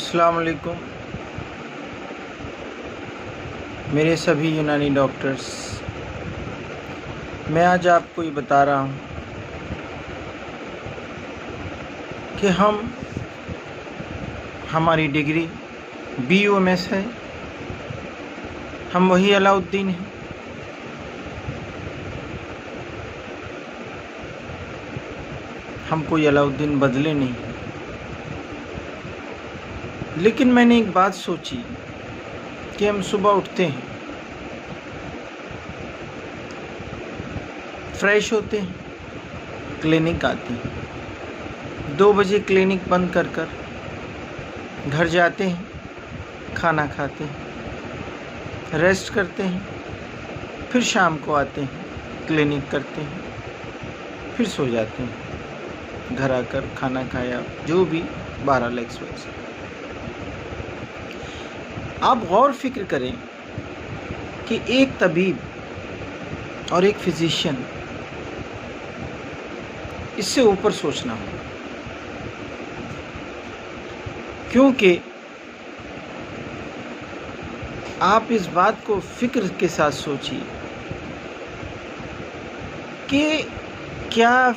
अस्सलाम वालेकुम मेरे सभी यूनानी डॉक्टर्स। मैं आज आपको ये बता रहा हूँ कि हमारी डिग्री BUMS है, हम वही अलाउद्दीन हैं। हम कोई अलाउद्दीन बदले नहीं। लेकिन मैंने एक बात सोची कि हम सुबह उठते हैं, फ्रेश होते हैं, क्लिनिक आते हैं, 2 बजे क्लिनिक बंद कर घर जाते हैं, खाना खाते हैं, रेस्ट करते हैं, फिर शाम को आते हैं, क्लिनिक करते हैं, फिर सो जाते हैं। घर आकर खाना खाया, जो भी 12 XYZ। आप गौर फिक्र करें कि एक तबीब और एक फिजिशियन, इससे ऊपर सोचना हो, क्योंकि आप इस बात को फिक्र के साथ सोचिए कि क्या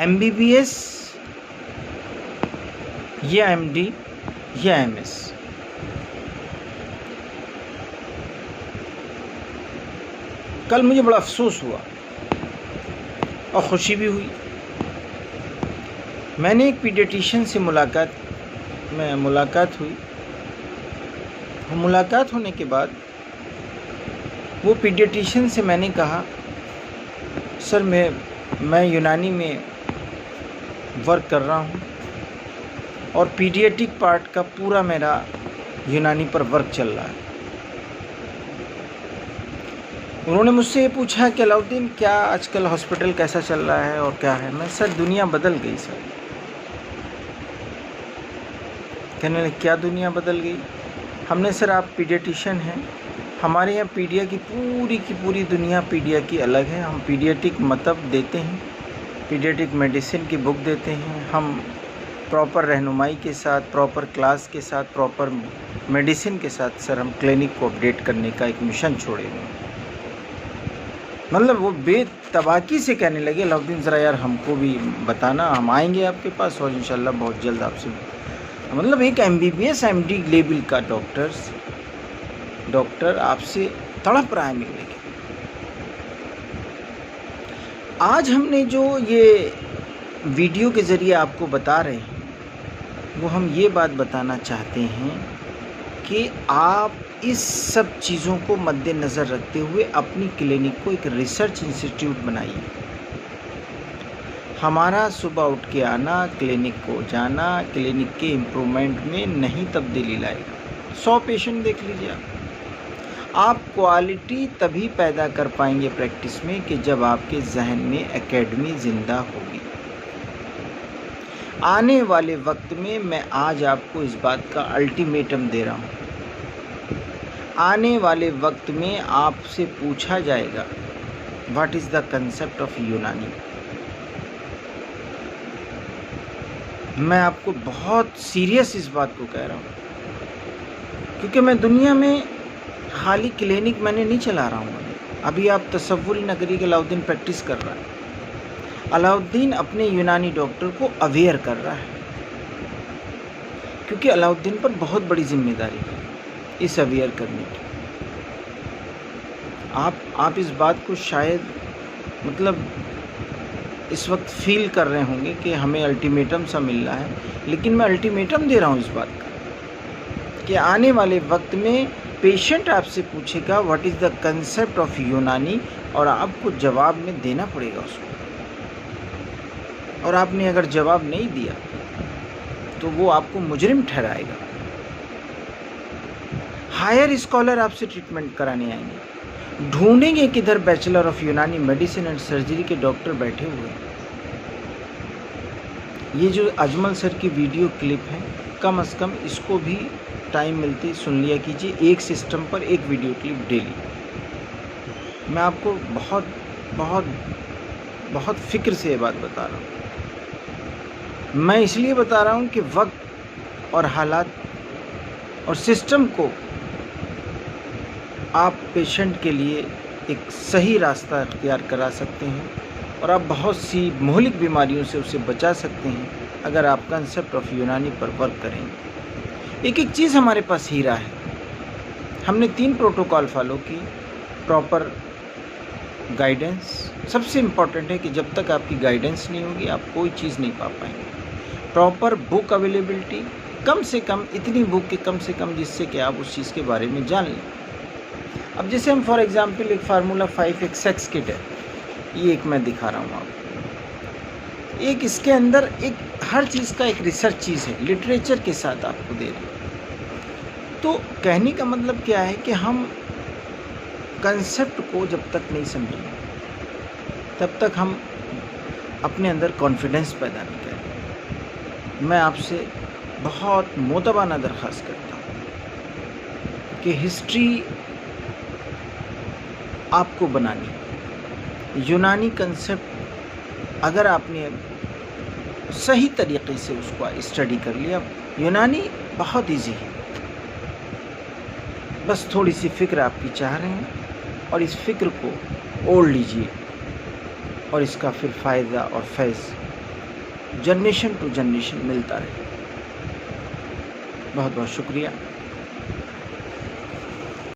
MBBS या MD या MS कल मुझे बड़ा अफसोस हुआ और खुशी भी हुई। मैंने एक पीडियाट्रिशियन से मुलाकात हुई। मुलाकात होने के बाद वो पीडियाट्रिशियन से मैंने कहा, सर मैं यूनानी में वर्क कर रहा हूँ और पीडियाट्रिक पार्ट का पूरा मेरा यूनानी पर वर्क चल रहा है। उन्होंने मुझसे ये पूछा कि अलाउद्दीन, क्या आजकल हॉस्पिटल कैसा चल रहा है और क्या है। मैं, सर दुनिया बदल गई सर। कहने लगे, क्या दुनिया बदल गई। हमने, सर आप पीडियाट्रिशियन हैं, हमारे यहाँ पीडिया की पूरी दुनिया पीडिया की अलग है। हम पीडियाट्रिक मतलब देते हैं, पीडियाट्रिक मेडिसिन की बुक देते हैं, हम प्रॉपर रहनुमाई के साथ, प्रॉपर क्लास के साथ, प्रॉपर मेडिसिन के साथ सर हम क्लिनिक को अपडेट करने का एक मिशन छोड़े हुए हैं। मतलब वो बेतबाकी से कहने लगे, अलाउद्दीन ज़रा यार हमको भी बताना, हम आएंगे आपके पास और इंशाल्लाह बहुत जल्द आपसे। मतलब एक MBBS MD लेवल का डॉक्टर आपसे तड़प रहा है मिलने के। आज हमने जो ये वीडियो के ज़रिए आपको बता रहे हैं, वो हम ये बात बताना चाहते हैं कि आप इस सब चीज़ों को मद्देनज़र रखते हुए अपनी क्लिनिक को एक रिसर्च इंस्टीट्यूट बनाइए। हमारा सुबह उठ के आना, क्लिनिक को जाना, क्लिनिक के इम्प्रूवमेंट में नहीं तब्दीली लाएगा। 100 पेशेंट देख लीजिए आप क्वालिटी तभी पैदा कर पाएंगे प्रैक्टिस में कि जब आपके जहन में एकेडमी ज़िंदा होगी। आने वाले वक्त में मैं आज आपको इस बात का अल्टीमेटम दे रहा हूँ, आने वाले वक्त में आपसे पूछा जाएगा what is the concept of यूनानी। मैं आपको बहुत सीरियस इस बात को कह रहा हूँ, क्योंकि मैं दुनिया में खाली क्लिनिक मैंने नहीं चला रहा हूँ। अभी आप तसव्वुर न करिए कि अलाउद्दीन प्रैक्टिस कर रहा है। अलाउद्दीन अपने यूनानी डॉक्टर को अवेयर कर रहा है, क्योंकि अलाउद्दीन पर बहुत बड़ी जिम्मेदारी है इस अवेयर करने की। आप इस बात को शायद मतलब इस वक्त फील कर रहे होंगे कि हमें अल्टीमेटम सा मिल रहा है, लेकिन मैं अल्टीमेटम दे रहा हूँ इस बात का कि आने वाले वक्त में पेशेंट आपसे पूछेगा what is the concept of यूनानी, और आपको जवाब में देना पड़ेगा उसको। और आपने अगर जवाब नहीं दिया तो वो आपको मुजरिम ठहराएगा। हायर स्कॉलर आपसे ट्रीटमेंट कराने आएंगे, ढूंढेंगे किधर बैचलर ऑफ यूनानी मेडिसिन एंड सर्जरी के डॉक्टर बैठे हुए हैं। ये जो अजमल सर की वीडियो क्लिप है, कम से कम इसको भी टाइम मिलते सुन लिया कीजिए। एक सिस्टम पर एक वीडियो क्लिप डेली। मैं आपको बहुत बहुत बहुत फ़िक्र से ये बात बता रहा हूँ। मैं इसलिए बता रहा हूँ कि वक्त और हालात और सिस्टम को आप पेशेंट के लिए एक सही रास्ता इख्तियार करा सकते हैं और आप बहुत सी मौलिक बीमारियों से उसे बचा सकते हैं अगर आप कंसेप्ट ऑफ यूनानी पर वर्क करेंगे। एक एक चीज़ हमारे पास हीरा है। हमने 3 प्रोटोकॉल फॉलो किए। प्रॉपर गाइडेंस सबसे इम्पॉर्टेंट है कि जब तक आपकी गाइडेंस नहीं होगी आप कोई चीज़ नहीं पा पाएंगे। प्रॉपर बुक अवेलेबिलिटी, कम से कम इतनी बुक के कम से कम जिससे कि आप उस चीज़ के बारे में जान लें। अब जैसे हम फॉर एग्जांपल एक फार्मूला 5 एक सेक्स किट है, ये एक मैं दिखा रहा हूँ आपको। एक इसके अंदर एक हर चीज़ का एक रिसर्च चीज़ है, लिटरेचर के साथ आपको दे रहे हैं। तो कहने का मतलब क्या है कि हम कंसेप्ट को जब तक नहीं समझेंगे तब तक हम अपने अंदर कॉन्फिडेंस पैदा नहीं करेंगे। मैं आपसे बहुत मोतबाना दरख्वास्त करता हूँ कि हिस्ट्री आपको बनानी है। यूनानी कंसेप्ट अगर आपने सही तरीक़े से उसको स्टडी कर लिया, यूनानी बहुत इजी है। बस थोड़ी सी फ़िक्र आपकी चाह रहे हैं और इस फ़िक्र को ओढ़ लीजिए और इसका फिर फ़ायदा और फैज़ जनरेशन टू जनरेशन मिलता रहे। बहुत बहुत शुक्रिया।